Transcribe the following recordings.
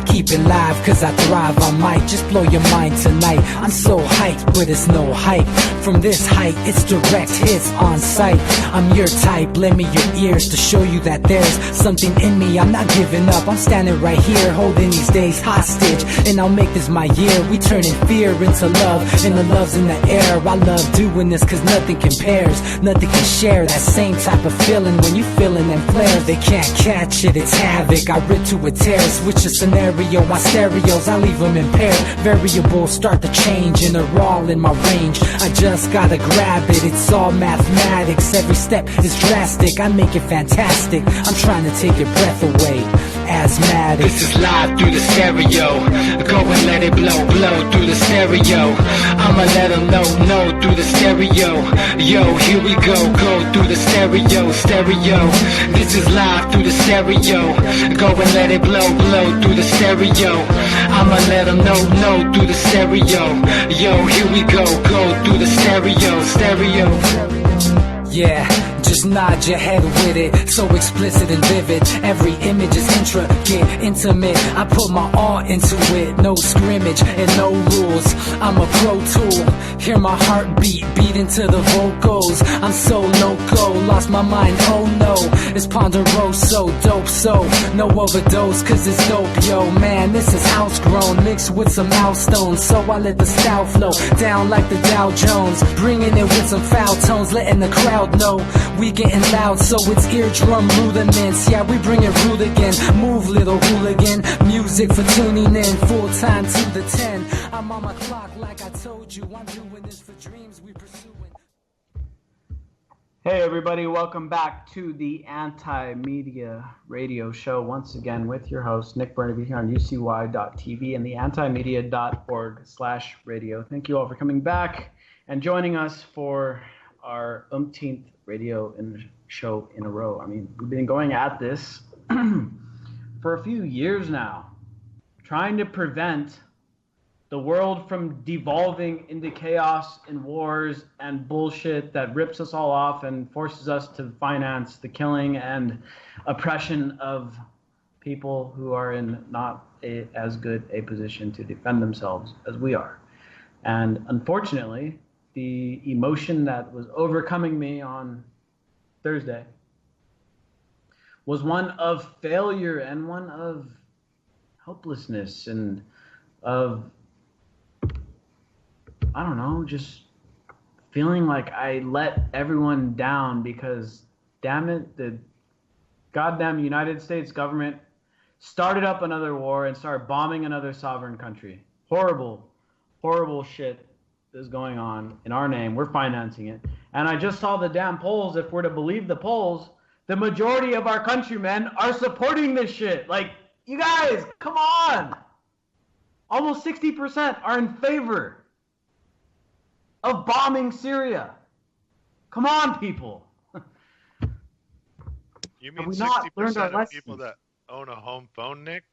keep it live cause I thrive. I might just blow your mind tonight. I'm so hyped, but it's no hype. From this height, it's direct hits on sight. I'm your type, lend me your ears to show you that there's something in me. I'm not giving up, I'm standing right here, holding these days hostage. And I'll make this my year. We turning fear into love, and the love's in the air. I love doing this cause nothing compares. Nothing can share that same type of feeling when you feeling them flares. They can't catch it, it's havoc. I rip to a tear, switch a scenario. My stereos, I leave them impaired. Variables start to change and they're all in my range. I just gotta grab it, it's all mathematics. Every step is drastic, I make it fantastic. I'm trying to take your breath away. Asthmatic. This is live through the stereo. Go and let it blow, blow through the stereo. I'ma let them know through the stereo. Yo, here we go through the stereo, stereo. This is live through the stereo. Go and let it blow, blow through the stereo. I'ma let them know through the stereo. Yo, here we go through the stereo, stereo. Yeah, just nod your head with it, so explicit and vivid. Every image is intricate, intimate. I put my all into it, no scrimmage and no rules. I'm a pro tool, hear my heartbeat, beat into the vocals. I'm so loco, lost my mind, oh no. It's ponderoso, dope, so no overdose, cause it's dope, yo. Man, this is house grown, mixed with some milestones. So I let the style flow down like the Dow Jones, bringing it with some foul tones, letting the crowd know we getting loud, so it's eardrum rudiments. Yeah, we bring it rude again. Move, little hooligan. Music for tuning in, full time to the 10. I'm on my clock like I told you. I'm doing this for dreams we pursuing. Hey everybody, welcome back to the Anti-Media Radio Show once again with your host Nick Bernabe here on ucy.tv and the antimedia.org/radio. Thank you all for coming back and joining us for our umpteenth radio show in a row. I mean, we've been going at this for a few years now, trying to prevent the world from devolving into chaos and wars and bullshit that rips us all off and forces us to finance the killing and oppression of people who are in not as good a position to defend themselves as we are. And unfortunately, the emotion that was overcoming me on Thursday was one of failure and one of helplessness and of, I don't know, just feeling like I let everyone down because, damn it, the goddamn United States government started up another war and started bombing another sovereign country. Horrible, horrible shit is going on in our name. We're financing it. And I just saw the damn polls. If we're to believe the polls, the majority of our countrymen are supporting this shit. Like, you guys, come on. Almost 60% are in favor of bombing Syria. Come on, people. You mean 60% of people that own a home phone, Nick?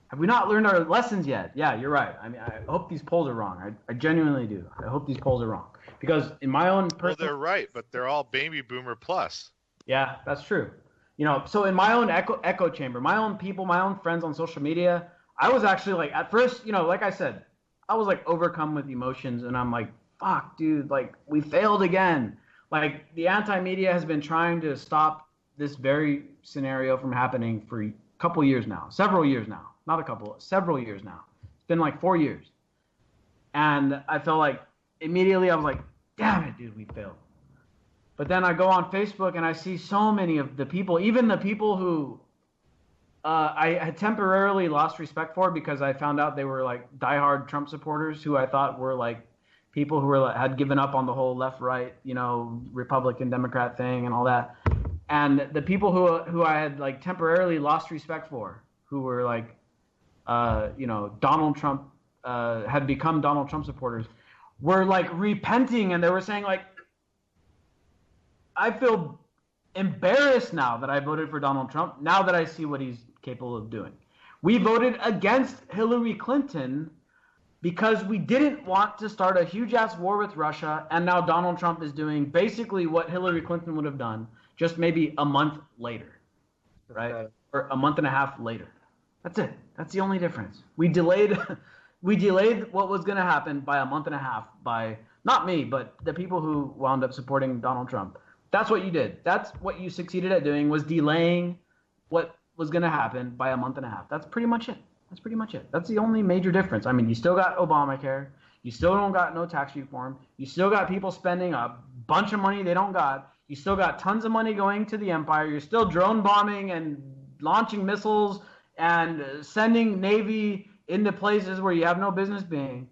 Have we not learned our lessons yet? Yeah, you're right. I mean, I hope these polls are wrong. I genuinely do. I hope these polls are wrong. Because in my own personal... Well, they're right, but they're all baby boomer plus. Yeah, that's true. You know, so in my own echo chamber, my own people, my own friends on social media, I was actually like, at first, you know, like I said, I was like overcome with emotions, and I'm like, fuck, dude, like, we failed again. Like, the anti-media has been trying to stop this very scenario from happening for a couple years now, several years now. Not a couple, several years now. It's been like 4 years. And I felt like immediately I was like, damn it, dude, we failed. But then I go on Facebook and I see so many of the people, even the people who I had temporarily lost respect for because I found out they were like diehard Trump supporters who I thought were like people who were had given up on the whole left-right, you know, Republican, Democrat thing and all that. And the people who I had like temporarily lost respect for, who were like, you know, Donald Trump, had become Donald Trump supporters, were like repenting, and they were saying like, I feel embarrassed now that I voted for Donald Trump, now that I see what he's capable of doing. We voted against Hillary Clinton because we didn't want to start a huge-ass war with Russia, and now Donald Trump is doing basically what Hillary Clinton would have done, just maybe a month later, right? Or a month and a half later. That's it. That's the only difference. We delayed what was going to happen by a month and a half by not me, but the people who wound up supporting Donald Trump. That's what you did. That's what you succeeded at doing, was delaying what was going to happen by a month and a half. That's pretty much it. That's the only major difference. I mean, you still got Obamacare. You still don't got no tax reform. You still got people spending a bunch of money they don't got. You still got tons of money going to the empire. You're still drone bombing and launching missiles and sending Navy into places where you have no business being.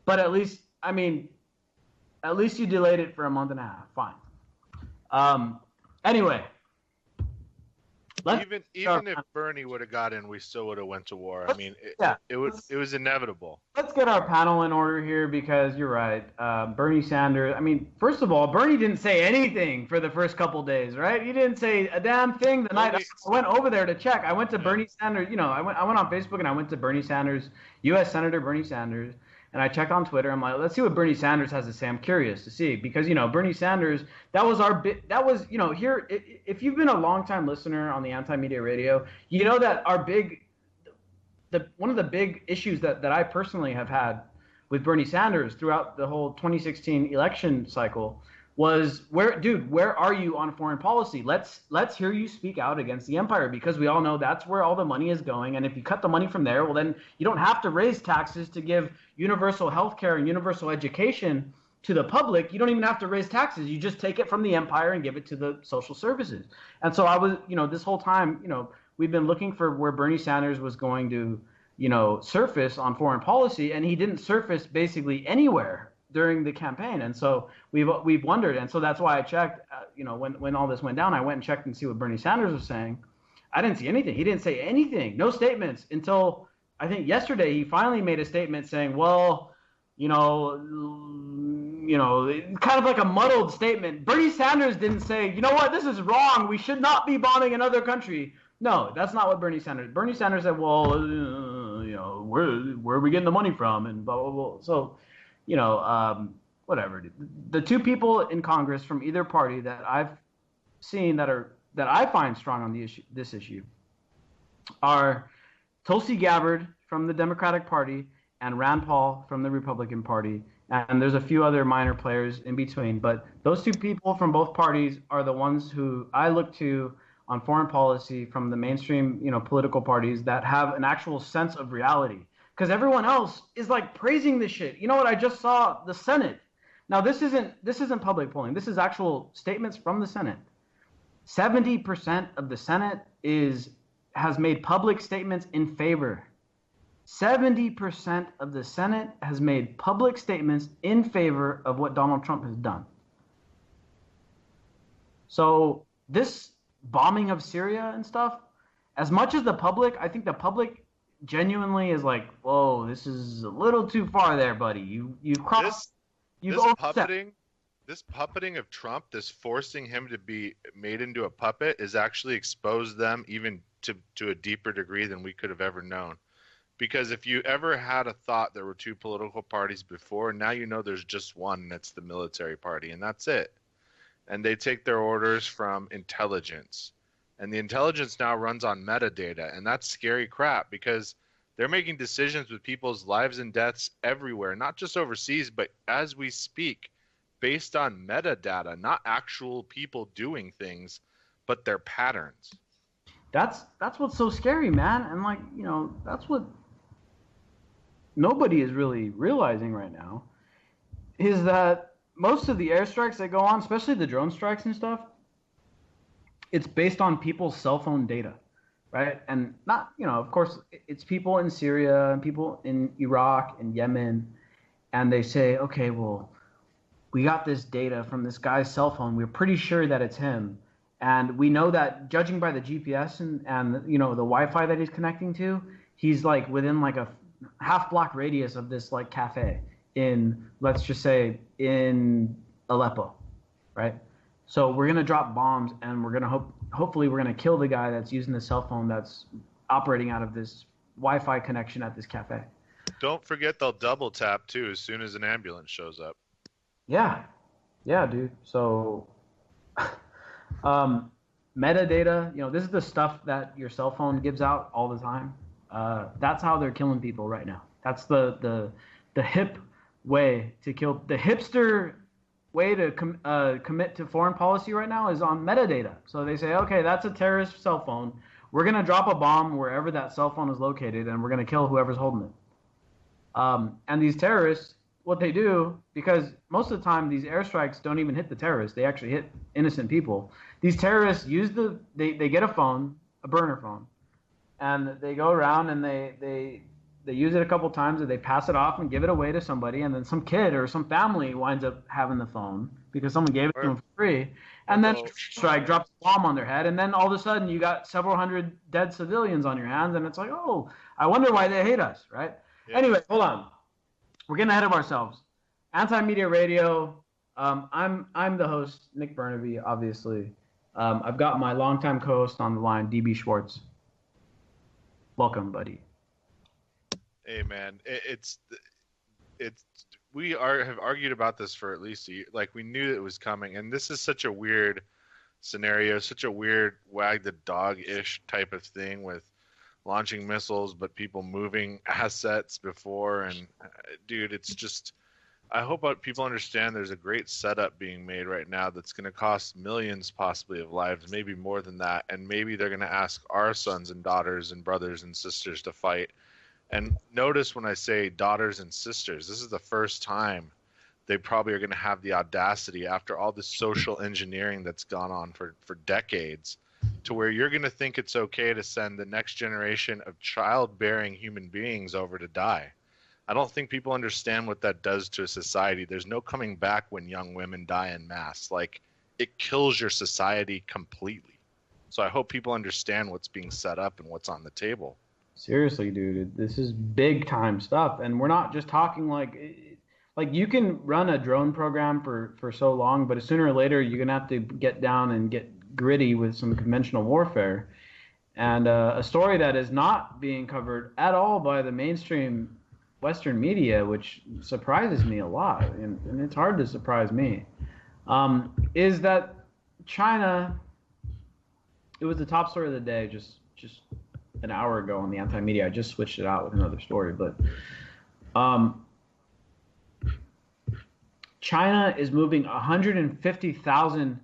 But at least you delayed it for a month and a half. Fine. Anyway. Even if Bernie would have got in, we still would have went to war. It was inevitable. Let's get our panel in order here, because you're right. Bernie Sanders. First of all, Bernie didn't say anything for the first couple days, right? He didn't say a damn thing the night I went over there to check. I went to Bernie Sanders. I went on Facebook and I went to Bernie Sanders, U.S. Senator Bernie Sanders. And I checked on Twitter. I'm like, let's see what Bernie Sanders has to say. I'm curious to see, because Bernie Sanders, here. If you've been a longtime listener on the Anti-Media Radio, you know that one of the big issues that I personally have had with Bernie Sanders throughout the whole 2016 election cycle was, where are you on foreign policy? Let's hear you speak out against the empire, because we all know that's where all the money is going. And if you cut the money from there, well, then you don't have to raise taxes to give universal health care and universal education to the public. You don't even have to raise taxes. You just take it from the empire and give it to the social services. And so I was, this whole time, we've been looking for where Bernie Sanders was going to, surface on foreign policy, and he didn't surface basically anywhere during the campaign. And so we've wondered. And so that's why I checked, when all this went down, I went and checked and see what Bernie Sanders was saying. I didn't see anything. He didn't say anything, no statements, until I think yesterday he finally made a statement saying, well, kind of like a muddled statement. Bernie Sanders didn't say, you know what, this is wrong. We should not be bombing another country. No, that's not what Bernie Sanders. Bernie Sanders said, well, where are we getting the money from? And blah, blah, blah. So, whatever. The two people in Congress from either party that I've seen that I find strong on this issue are Tulsi Gabbard from the Democratic Party and Rand Paul from the Republican Party. And there's a few other minor players in between. But those two people from both parties are the ones who I look to on foreign policy from the mainstream, political parties that have an actual sense of reality. Because everyone else is like praising this shit. You know what? I just saw the Senate. Now, this isn't public polling. This is actual statements from the Senate. 70% of the Senate has made public statements in favor. 70% of the Senate has made public statements in favor of what Donald Trump has done. So this bombing of Syria and stuff, as much as I think the public genuinely is like, whoa, this is a little too far there, buddy. You've crossed. This puppeting of Trump, this forcing him to be made into a puppet, has actually exposed them even to a deeper degree than we could have ever known. Because if you ever had a thought there were two political parties before, now you know there's just one, and it's the military party, and that's it. And they take their orders from intelligence. And the intelligence now runs on metadata, and that's scary crap, because they're making decisions with people's lives and deaths everywhere, not just overseas, but as we speak, based on metadata, not actual people doing things, but their patterns. That's what's so scary, man. And that's what nobody is really realizing right now, is that most of the airstrikes that go on, especially the drone strikes and stuff, it's based on people's cell phone data, right? And not, of course, it's people in Syria and people in Iraq and Yemen, and they say, okay, well, we got this data from this guy's cell phone. We're pretty sure that it's him. And we know that, judging by the GPS and the Wi-Fi that he's connecting to, he's like within like a half block radius of this like cafe in, let's just say, in Aleppo, right? So we're gonna drop bombs, and we're gonna hopefully we're gonna kill the guy that's using the cell phone that's operating out of this Wi-Fi connection at this cafe. Don't forget they'll double tap too as soon as an ambulance shows up. Yeah, dude. So, metadata. This is the stuff that your cell phone gives out all the time. That's how they're killing people right now. That's the hip way to kill. The hipster way to commit to foreign policy right now is on metadata. So they say, okay, that's a terrorist cell phone. We're going to drop a bomb wherever that cell phone is located, and we're going to kill whoever's holding it. And these terrorists, what they do, because most of the time these airstrikes don't even hit the terrorists, they actually hit innocent people. These terrorists use they get a phone, a burner phone, and they go around and they use it a couple times, and they pass it off and give it away to somebody, and then some kid or some family winds up having the phone because someone gave it to them for free, and then strike drops a bomb on their head, and then all of a sudden you got several hundred dead civilians on your hands, and it's like, oh, I wonder why they hate us, right? Yeah. Anyway, hold on. We're getting ahead of ourselves. Anti-Media Radio. I'm the host, Nick Bernabe, obviously. I've got my longtime co-host on the line, DB Schwartz. Welcome, buddy. Hey, man. We have argued about this for at least a year. Like, we knew it was coming, and this is such a weird scenario, such a weird wag the dog-ish type of thing with launching missiles, but people moving assets before. And dude, it's just, I hope people understand there's a great setup being made right now that's going to cost millions possibly of lives, maybe more than that. And maybe they're going to ask our sons and daughters and brothers and sisters to fight. And notice when I say daughters and sisters, this is the first time they probably are going to have the audacity, after all this social engineering that's gone on for decades, to where you're going to think it's okay to send the next generation of childbearing human beings over to die. I don't think people understand what that does to a society. There's no coming back when young women die en masse. Like, it kills your society completely. So I hope people understand what's being set up and what's on the table. Seriously, dude, this is big time stuff. And we're not just talking like you can run a drone program for so long, but sooner or later you're going to have to get down and get gritty with some conventional warfare. And a story that is not being covered at all by the mainstream Western media, which surprises me a lot, and it's hard to surprise me, is that China, it was the top story of the day just an hour ago on the anti-media. I just switched it out with another story, but China is moving 150,000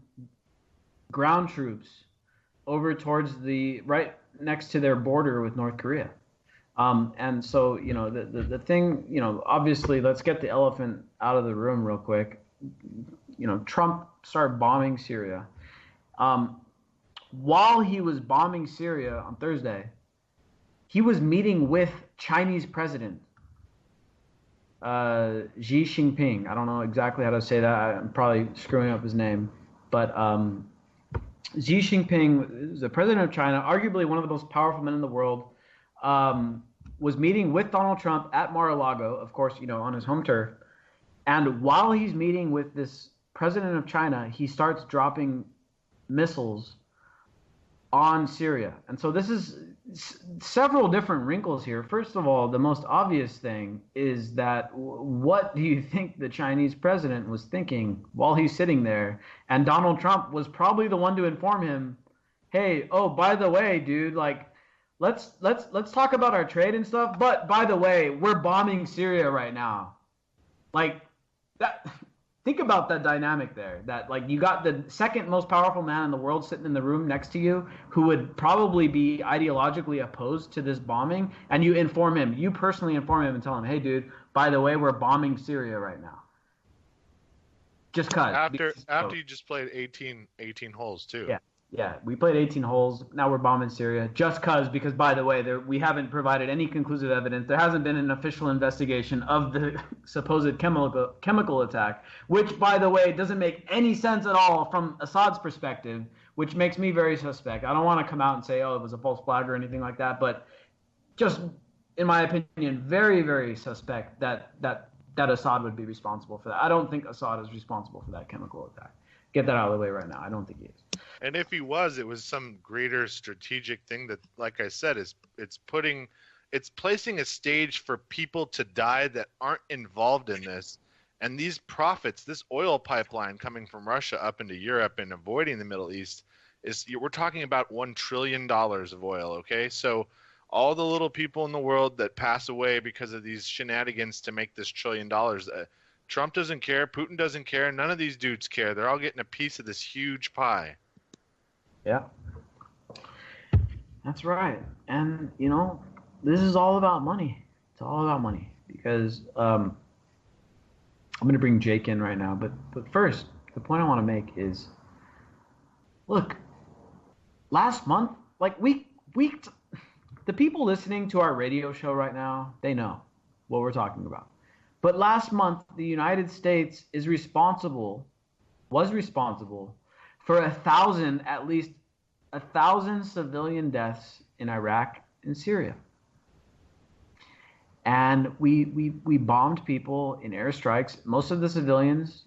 ground troops over towards right next to their border with North Korea. And so, the thing, obviously, let's get the elephant out of the room real quick. Trump started bombing Syria. While he was bombing Syria on Thursday, he was meeting with Chinese President Xi Jinping. I don't know exactly how to say that. I'm probably screwing up his name. But Xi Jinping, the president of China, arguably one of the most powerful men in the world, was meeting with Donald Trump at Mar-a-Lago, of course, on his home turf. And while he's meeting with this president of China, he starts dropping missiles on Syria. And so this is several different wrinkles here. First of all, the most obvious thing is that what do you think the Chinese president was thinking while he's sitting there? And Donald Trump was probably the one to inform him, hey, oh, by the way, dude, like, let's talk about our trade and stuff. But by the way, we're bombing Syria right now. Like that. Think about that dynamic there. That, like, you got the second most powerful man in the world sitting in the room next to you, who would probably be ideologically opposed to this bombing, and you inform him. You personally inform him and tell him, "Hey, dude, by the way, we're bombing Syria right now." Just cut. After you just played 18 holes too. Yeah, we played 18 holes. Now we're bombing Syria just because, by the way, we haven't provided any conclusive evidence. There hasn't been an official investigation of the supposed chemical attack, which, by the way, doesn't make any sense at all from Assad's perspective, which makes me very suspect. I don't want to come out and say, oh, it was a false flag or anything like that, but just, in my opinion, very, very suspect that Assad would be responsible for that. I don't think Assad is responsible for that chemical attack. Get that out of the way right now. I don't think he is. And if he was, it was some greater strategic thing that, like I said, it's placing a stage for people to die that aren't involved in this. And these profits, this oil pipeline coming from Russia up into Europe and avoiding the Middle East, we're talking about $1 trillion of oil. Okay, so all the little people in the world that pass away because of these shenanigans to make this $1 trillion. Trump doesn't care. Putin doesn't care. None of these dudes care. They're all getting a piece of this huge pie. Yeah. That's right. And, you know, this is all about money. It's all about money. Because I'm going to bring Jake in right now. But first, the point I want to make is, look, last month, like the people listening to our radio show right now, they know what we're talking about. But last month, the United States was responsible for at least 1,000 civilian deaths in Iraq and Syria. And we bombed people in airstrikes. Most of the civilians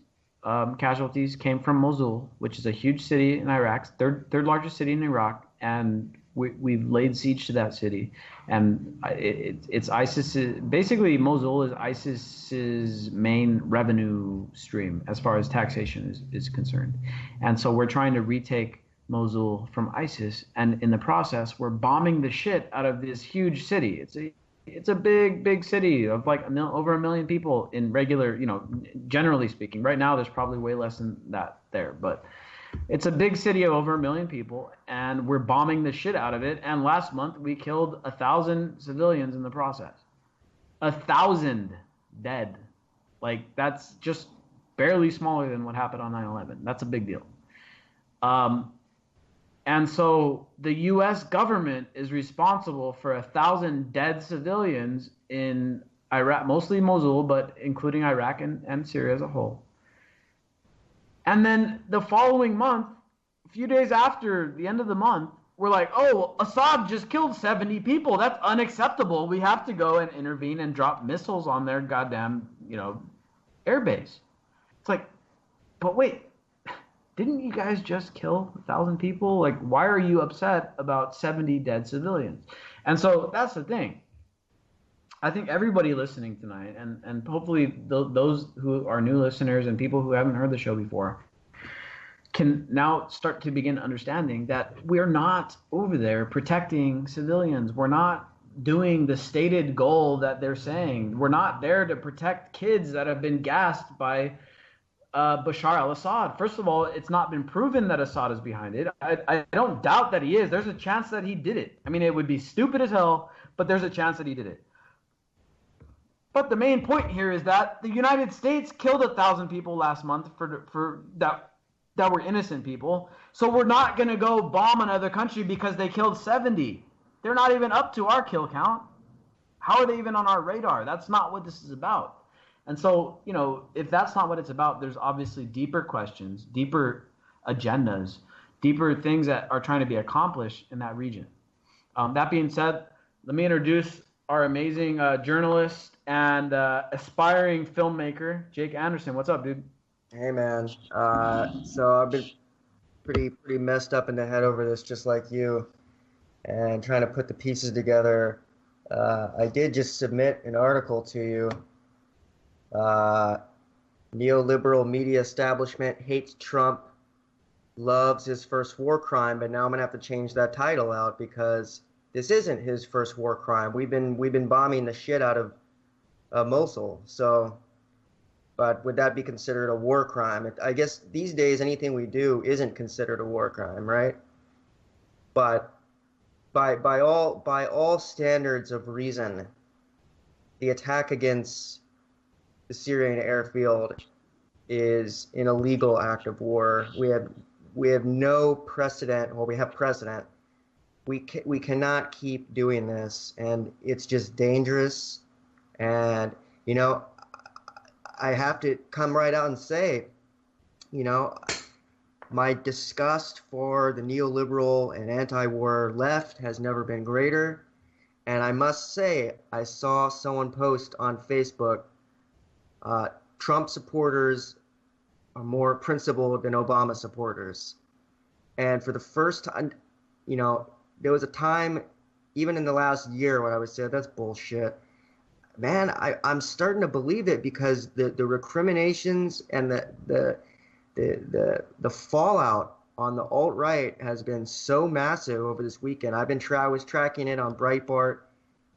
casualties came from Mosul, which is a huge city in Iraq, third largest city in Iraq, and we've laid siege to that city. And it's ISIS. Basically, Mosul is ISIS's main revenue stream as far as taxation is concerned. And so we're trying to retake Mosul from ISIS, and in the process, we're bombing the shit out of this huge city. It's a big city of like over 1 million people in regular, you know, generally speaking. Right now, there's probably way less than that there, but it's a big city of over 1 million people, and we're bombing the shit out of it. And last month, we killed 1,000 civilians in the process. 1,000 dead. Like, that's just barely smaller than what happened on 9/11. That's a big deal. And so the U.S. government is responsible for 1,000 dead civilians in Iraq, mostly Mosul, but including Iraq and Syria as a whole. And then the following month, a few days after the end of the month, we're like, oh, Assad just killed 70 people. That's unacceptable. We have to go and intervene and drop missiles on their goddamn, you know, airbase. It's like, but wait. Didn't you guys just kill 1,000 people? Like, why are you upset about 70 dead civilians? And so that's the thing. I think everybody listening tonight, and hopefully those who are new listeners and people who haven't heard the show before, can now start to begin understanding that we're not over there protecting civilians. We're not doing the stated goal that they're saying. We're not there to protect kids that have been gassed by Bashar al-Assad. First of all, it's not been proven that Assad is behind it. I don't doubt that he is. There's a chance that he did it. I mean, it would be stupid as hell, but there's a chance that he did it. But the main point here is that the United States killed 1,000 people last month for that were innocent people. So we're not going to go bomb another country because they killed 70. They're not even up to our kill count. How are they even on our radar? That's not what this is about. And so, you know, if that's not what it's about, there's obviously deeper questions, deeper agendas, deeper things that are trying to be accomplished in that region. That being said, let me introduce our amazing journalist and aspiring filmmaker, Jake Anderson. What's up, dude? Hey, man. So I've been pretty messed up in the head over this, just like you, and trying to put the pieces together. I did just submit an article to you. Neoliberal media establishment hates Trump, loves his first war crime, but now I'm gonna have to change that title out because this isn't his first war crime. We've been bombing the shit out of Mosul. So, but would that be considered a war crime? I guess these days anything we do isn't considered a war crime, right? But by all standards of reason, the attack against the Syrian airfield is an illegal act of war. We have no precedent. Well, we have precedent. We cannot keep doing this, and it's just dangerous. And you know, I have to come right out and say, you know, my disgust for the neoliberal and anti-war left has never been greater. And I must say, I saw someone post on Facebook, Trump supporters are more principled than Obama supporters. And for the first time, you know, there was a time, even in the last year, when I would say, that's bullshit. Man, I'm starting to believe it because the recriminations and the fallout on the alt-right has been so massive over this weekend. I was tracking it on Breitbart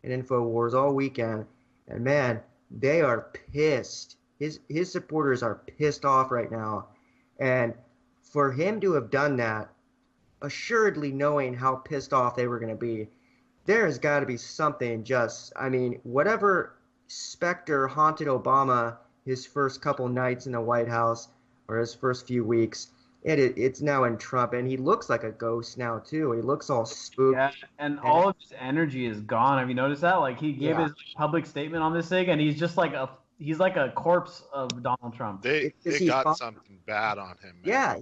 and InfoWars all weekend, and man, they are pissed. His supporters are pissed off right now, and for him to have done that, assuredly knowing how pissed off they were going to be, there has got to be something just, I mean, whatever specter haunted Obama his first couple nights in the White House or his first few weeks, it's now in Trump, and he looks like a ghost now too. He looks all spooked. Yeah, and all of his energy is gone. Have you noticed that? Like he gave his public statement on this thing, and he's just like he's like a corpse of Donald Trump. They got something bad on him. Man. Yeah,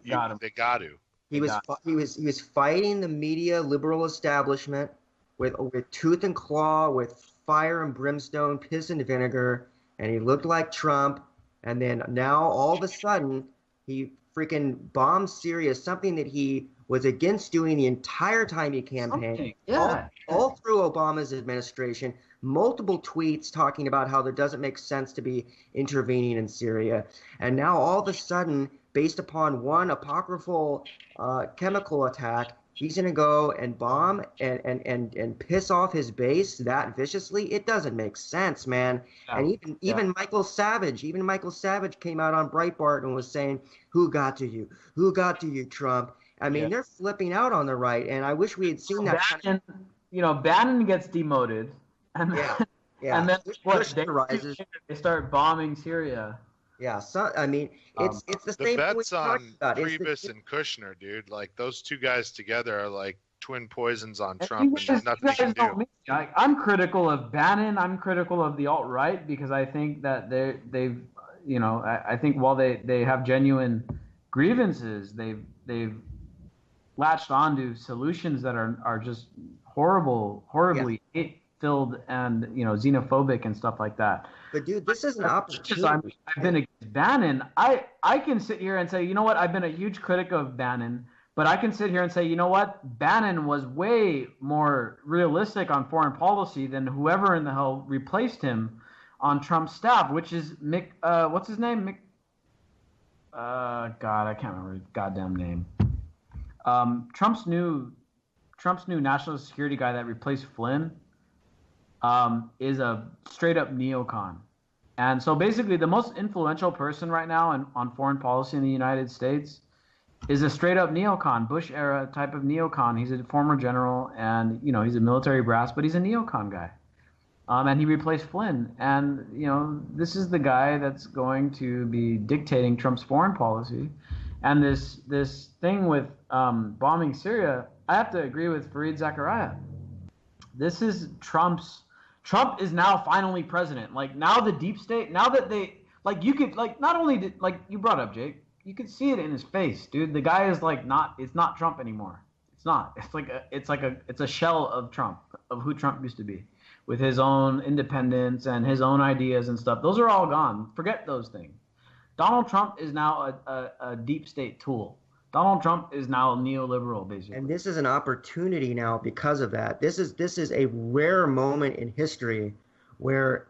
got him. They got to. He was fighting the media liberal establishment with tooth and claw, with fire and brimstone, piss and vinegar, and he looked like Trump. And then now all of a sudden he freaking bombed Syria, something that he was against doing the entire time he campaigned. All through Obama's administration, multiple tweets talking about how there doesn't make sense to be intervening in Syria. And now all of a sudden, based upon one apocryphal chemical attack, he's going to go and bomb and piss off his base that viciously. It doesn't make sense, man. No. And even Michael Savage came out on Breitbart and was saying, "Who got to you? Who got to you, Trump?" I mean, they're flipping out on the right, and I wish we had seen that. Bannon gets demoted, and and then they start bombing Syria. Yeah, so I mean, it's the same thing we talked about. Priebus and Kushner, dude. Like those two guys together are like twin poisons on Trump, and there's nothing you can do. I'm critical of Bannon. I'm critical of the alt-right because I think that they've I think while they have genuine grievances, they've latched onto solutions that are just horribly hate-filled and xenophobic and stuff like that. But dude, this is an opportunity. I've been against Bannon. I can sit here and say, you know what? I've been a huge critic of Bannon, but I can sit here and say, you know what? Bannon was way more realistic on foreign policy than whoever in the hell replaced him on Trump's staff, which is Mick. What's his name? God, I can't remember his goddamn name. Trump's new national security guy that replaced Flynn. Is a straight up neocon. And so basically the most influential person right now on foreign policy in the United States is a straight up neocon, Bush era type of neocon. He's a former general and, he's a military brass, but he's a neocon guy. And he replaced Flynn. And, this is the guy that's going to be dictating Trump's foreign policy. And this thing with bombing Syria, I have to agree with Fareed Zakaria. This is Trump is now finally president. Like now the deep state, now that they you could not only did, you brought up, Jake, you could see it in his face, dude. The guy is it's not Trump anymore. It's not. It's a shell of Trump, of who Trump used to be, with his own independence and his own ideas and stuff. Those are all gone. Forget those things. Donald Trump is now a deep state tool. Donald Trump is now neoliberal, basically. And this is an opportunity now because of that. This is a rare moment in history where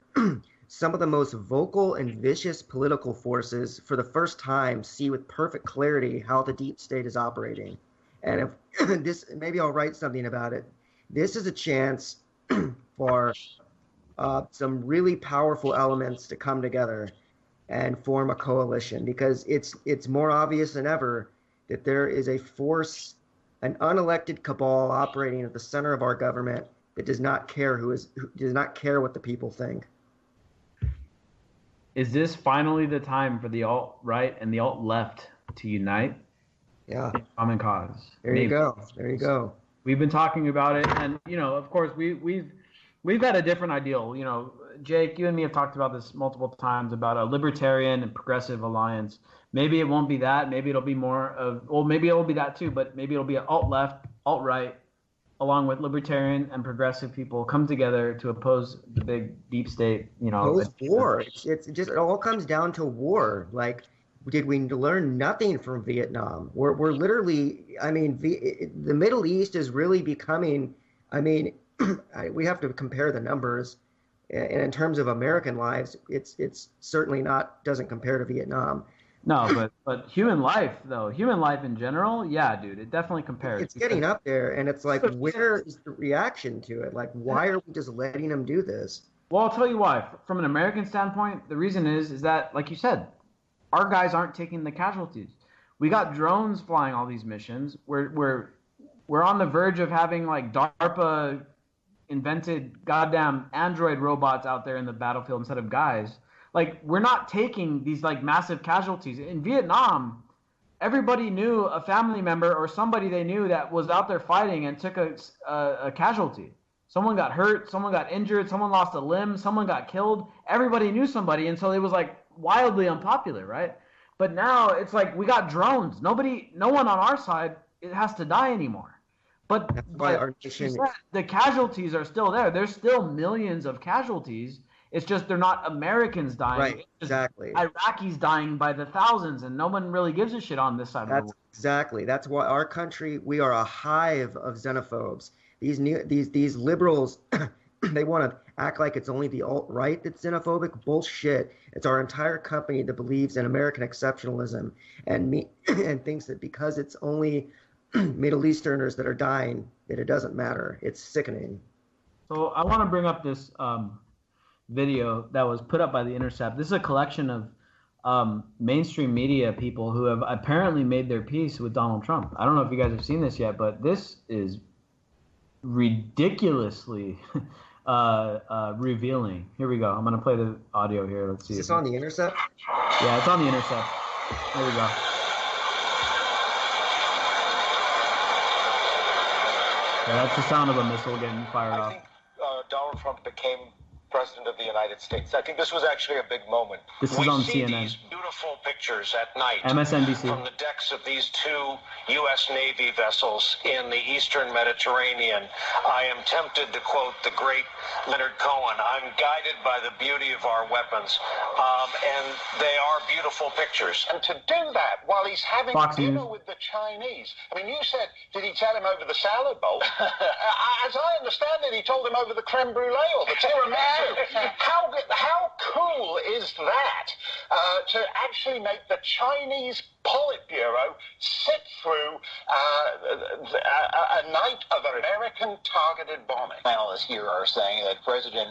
some of the most vocal and vicious political forces for the first time see with perfect clarity how the deep state is operating. And if maybe I'll write something about it. This is a chance for some really powerful elements to come together and form a coalition, because it's more obvious than ever that there is a force, an unelected cabal operating at the center of our government that does not care does not care what the people think. Is this finally the time for the alt-right and the alt-left to unite? Yeah. In common cause. There you go. We've been talking about it, and of course we've had a different ideal. Jake, you and me have talked about this multiple times about a libertarian and progressive alliance. Maybe it won't be that. Maybe it'll be more of, maybe it will be that too, but maybe it'll be an alt-left, alt-right, along with libertarian and progressive people come together to oppose the big deep state, Oppose war. It all comes down to war. Did we learn nothing from Vietnam? We're literally, the Middle East is really becoming, we have to compare the numbers. And in terms of American lives, it's certainly doesn't compare to Vietnam. No, but human life though, human life in general, yeah, dude, it definitely compares. It's getting up there, and it's like, where is the reaction to it? Like, why are we just letting them do this? Well, I'll tell you why. From an American standpoint, the reason is that, like you said, our guys aren't taking the casualties. We got drones flying all these missions. We're on the verge of having like DARPA invented goddamn android robots out there in the battlefield instead of guys. Like, we're not taking these like massive casualties. In Vietnam, everybody knew a family member or somebody they knew that was out there fighting and took a casualty. Someone got hurt, someone got injured, someone lost a limb, someone got killed. Everybody knew somebody, and so it was like wildly unpopular, right? But now it's like we got drones. No one on our side has to die anymore. But That's why our nation, the casualties are still there. There's still millions of casualties. It's just they're not Americans dying. right? It's just Exactly. Iraqis dying by the thousands, and no one really gives a shit on this side of the world. Exactly. That's why our country, we are a hive of xenophobes. These liberals, they want to act like it's only the alt-right that's xenophobic. Bullshit. It's our entire company that believes in American exceptionalism and thinks that because it's only Middle Easterners that are dying, that it doesn't matter. It's sickening. So I want to bring up this video that was put up by The Intercept. This is a collection of mainstream media people who have apparently made their peace with Donald Trump. I don't know if you guys have seen this yet, but this is ridiculously revealing. Here we go. I'm going to play the audio here. Let's see. Is this on The Intercept? Yeah, it's on The Intercept. Here we go. Yeah, that's the sound of a missile getting fired off. I think Donald Trump became president of the United States. I think this was actually a big moment. This is on We see CNN. these beautiful pictures at night MSNBC. from the decks of these two U.S. Navy vessels in the eastern Mediterranean. I am tempted to quote the great Leonard Cohen, I'm guided by the beauty of our weapons. And they are beautiful pictures. And to do that while he's having Fox dinner News. with the Chinese. I mean, you said, did he tell him over the salad bowl? As I understand it, he told him over the creme brulee or the tiramisu. How cool is that to actually make the Chinese Politburo sit through a night of American targeted bombing? Analysts here are saying that President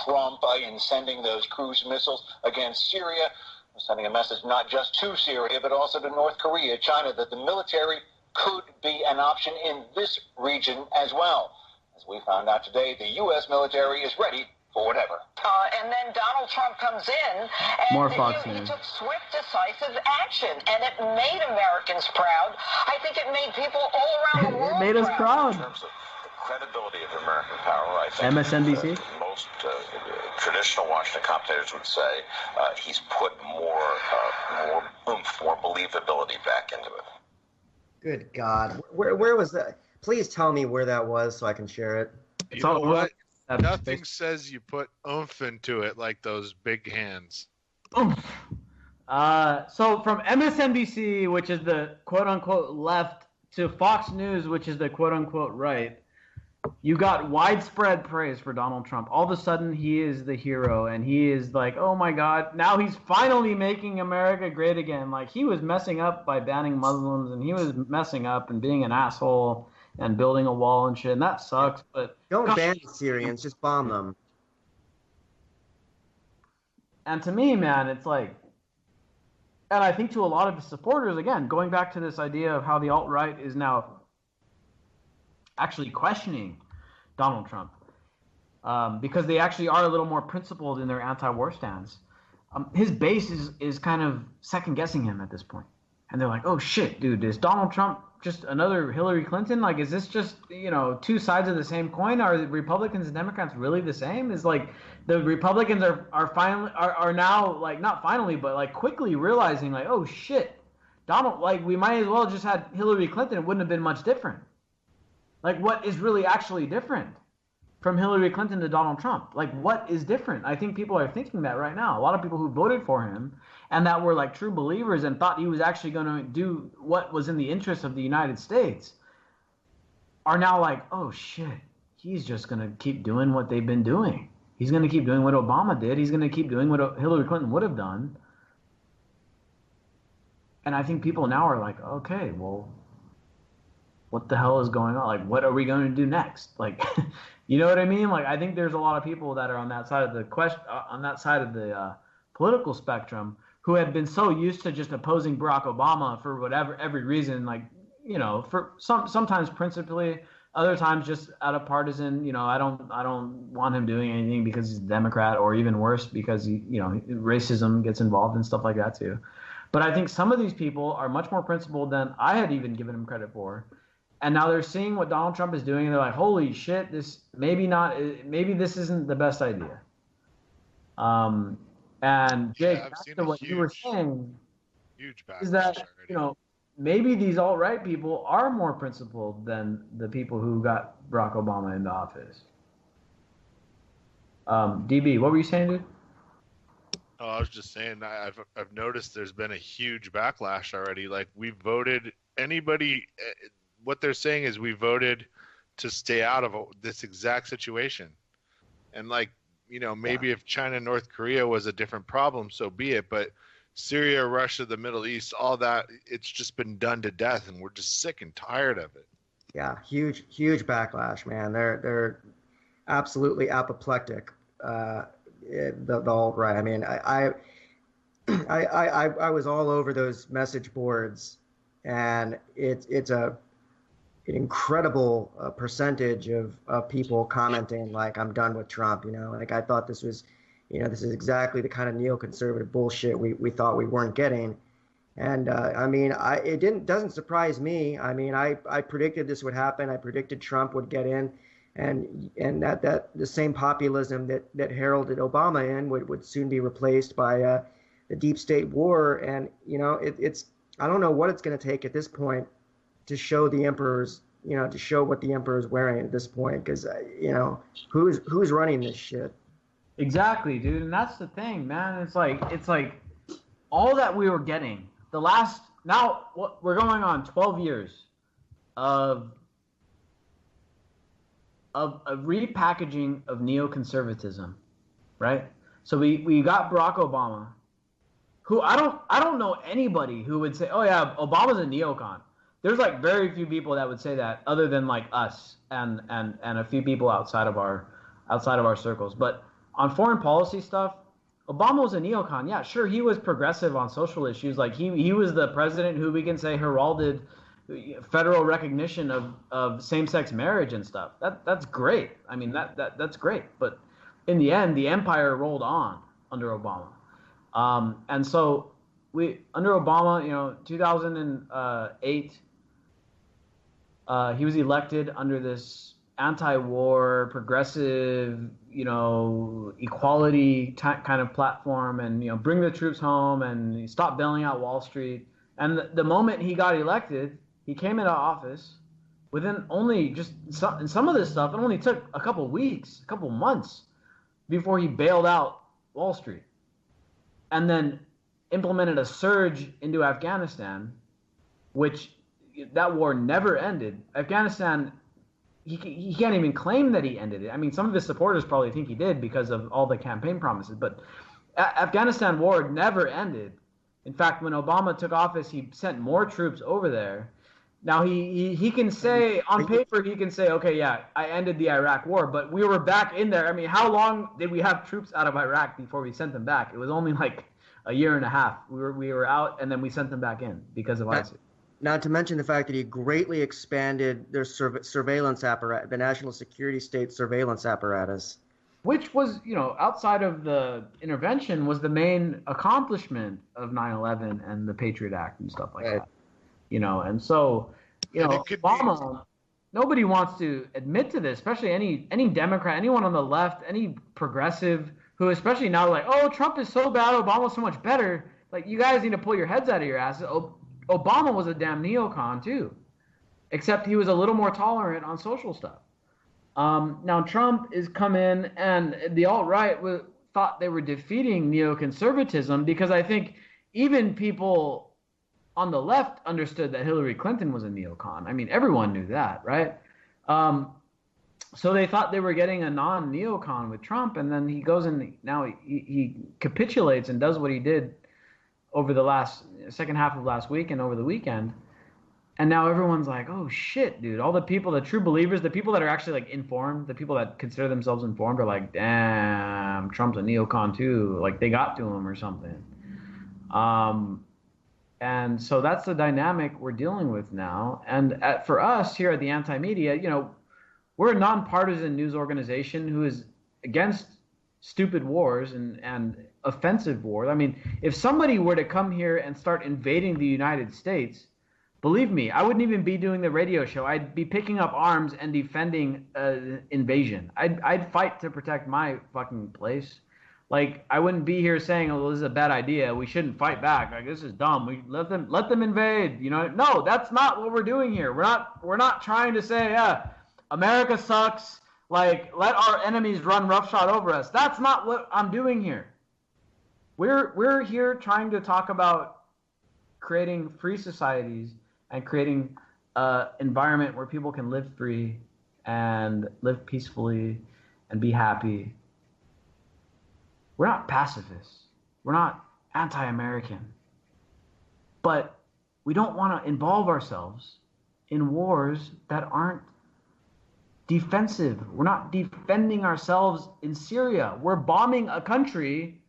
Trump, in sending those cruise missiles against Syria, was sending a message not just to Syria, but also to North Korea, China, that the military could be an option in this region as well. As we found out today, the U.S. military is ready for whatever. And then Donald Trump comes in, and More Fox he News. took swift, decisive action, and it made Americans proud. I think it made people all around the world It made us proud. In terms of the credibility of American power, I think MSNBC. most traditional Washington commentators would say he's put more oomph, more believability back into it. Good God. Where was that? Please tell me where that was so I can share it. It's You know all what? over. Nothing says you put oomph into it like those big hands. So from MSNBC, which is the quote-unquote left, to Fox News, which is the quote-unquote right, you got widespread praise for Donald Trump. All of a sudden, he is the hero, and he is like, oh my God, now he's finally making America great again. Like, he was messing up by banning Muslims, and he was messing up and being an asshole and building a wall and shit, and that sucks, but... Don't ban the Syrians, just bomb them. And to me, man, it's like, and I think to a lot of his supporters, again, going back to this idea of how the alt-right is now actually questioning Donald Trump, because they actually are a little more principled in their anti-war stance. His base is kind of second-guessing him at this point. And they're like, oh shit, dude, is Donald Trump just another Hillary Clinton? Like, is this just, two sides of the same coin? Are the Republicans and Democrats really the same? Is like the Republicans are now, like, not finally, but like quickly realizing, like, oh shit, Donald, like, we might as well just had Hillary Clinton. It wouldn't have been much different. Like, what is really actually different from Hillary Clinton to Donald Trump? Like, what is different? I think people are thinking that right now. A lot of people who voted for him and that were like true believers and thought he was actually going to do what was in the interest of the United States are now like, oh shit, he's just going to keep doing what they've been doing. He's going to keep doing what Obama did. He's going to keep doing what Hillary Clinton would have done. And I think people now are like, okay, well, what the hell is going on? Like, what are we going to do next? Like, you know what I mean? Like, I think there's a lot of people that are on that side of the political spectrum who have been so used to just opposing Barack Obama for whatever every reason, like, you know, for sometimes principally, other times just out of partisan, you know, I don't want him doing anything because he's a Democrat, or even worse because racism gets involved and stuff like that too. But I think some of these people are much more principled than I had even given him credit for. And now they're seeing what Donald Trump is doing, and they're like, "Holy shit! Maybe this isn't the best idea." And Jake, I've back seen to a what you were saying, huge backlash is that already. maybe these alt-right people are more principled than the people who got Barack Obama into office. DB, what were you saying, dude? Oh, I was just saying, I've noticed there's been a huge backlash already. Like, we voted what they're saying is we voted to stay out of this exact situation. And like, maybe if China and North Korea was a different problem, so be it. But Syria, Russia, the Middle East, all that, it's just been done to death, and we're just sick and tired of it. Yeah, huge backlash, man. They're absolutely apoplectic. The alt-right. I mean, I was all over those message boards, and it's an incredible percentage of people commenting like, "I'm done with Trump." Like, I thought this was, this is exactly the kind of neoconservative bullshit we thought we weren't getting. And I mean, it doesn't surprise me. I mean, I predicted this would happen. I predicted Trump would get in, and that the same populism that heralded Obama in would soon be replaced by the deep state war. And it's I don't know what it's going to take at this point to show the emperor's, to show what the emperor's wearing at this point, because who's running this shit? Exactly, dude. And that's the thing, man. It's like all that we were getting we're going on 12 years of a repackaging of neoconservatism, right? So we got Barack Obama, who I don't know anybody who would say, "Oh yeah, Obama's a neocon." There's like very few people that would say that, other than like us and a few people outside of our circles. But on foreign policy stuff, Obama was a neocon. Yeah, sure, he was progressive on social issues. Like he was the president who we can say heralded federal recognition of same-sex marriage and stuff. That's great. I mean, that's great. But in the end, the empire rolled on under Obama. And so under Obama, 2008, he was elected under this anti-war, progressive, equality kind of platform, and bring the troops home and stop bailing out Wall Street. And the moment he got elected, he came into office within only just some of this stuff. It only took a couple weeks, a couple months before he bailed out Wall Street, and then implemented a surge into Afghanistan, which that war never ended. Afghanistan, he can't even claim that he ended it. I mean, some of his supporters probably think he did because of all the campaign promises, but Afghanistan war never ended. In fact, when Obama took office, he sent more troops over there. Now he can say, on paper, he can say, okay, yeah, I ended the Iraq war, but we were back in there. I mean, how long did we have troops out of Iraq before we sent them back? It was only like a year and a half. We were out, and then we sent them back in because of ISIS. Not to mention the fact that he greatly expanded their surveillance apparatus, the national security state surveillance apparatus. Which was, outside of the intervention, was the main accomplishment of 9/11 and the Patriot Act and stuff like that. And so, Obama, nobody wants to admit to this, especially any Democrat, anyone on the left, any progressive who, especially now, like, oh, Trump is so bad, Obama's so much better. Like, you guys need to pull your heads out of your asses. Obama was a damn neocon too, except he was a little more tolerant on social stuff. Now Trump is come in, and the alt-right thought they were defeating neoconservatism, because I think even people on the left understood that Hillary Clinton was a neocon. I mean, everyone knew that, right? So they thought they were getting a non-neocon with Trump, and then he goes and now he capitulates and does what he did over the second half of last week and over the weekend. And now everyone's like, oh shit, dude. All the people, the true believers, the people that are actually like informed, the people that consider themselves informed are like, damn, Trump's a neocon too. Like they got to him or something. And so that's the dynamic we're dealing with now. And for us here at the Anti-Media, you know, we're a nonpartisan news organization who is against stupid wars and offensive wars. I mean, if somebody were to come here and start invading the United States, believe me, I wouldn't even be doing the radio show. I'd be picking up arms and defending invasion. I'd fight to protect my fucking place. Like, I wouldn't be here saying, oh, this is a bad idea. We shouldn't fight back. Like, this is dumb. We let them invade. You know, no, that's not what we're doing here. We're not trying to say, yeah, America sucks. Like, let our enemies run roughshod over us. That's not what I'm doing here. We're here trying to talk about creating free societies and creating an environment where people can live free and live peacefully and be happy. We're not pacifists. We're not anti-American. But we don't want to involve ourselves in wars that aren't defensive. We're not defending ourselves in Syria. We're bombing a country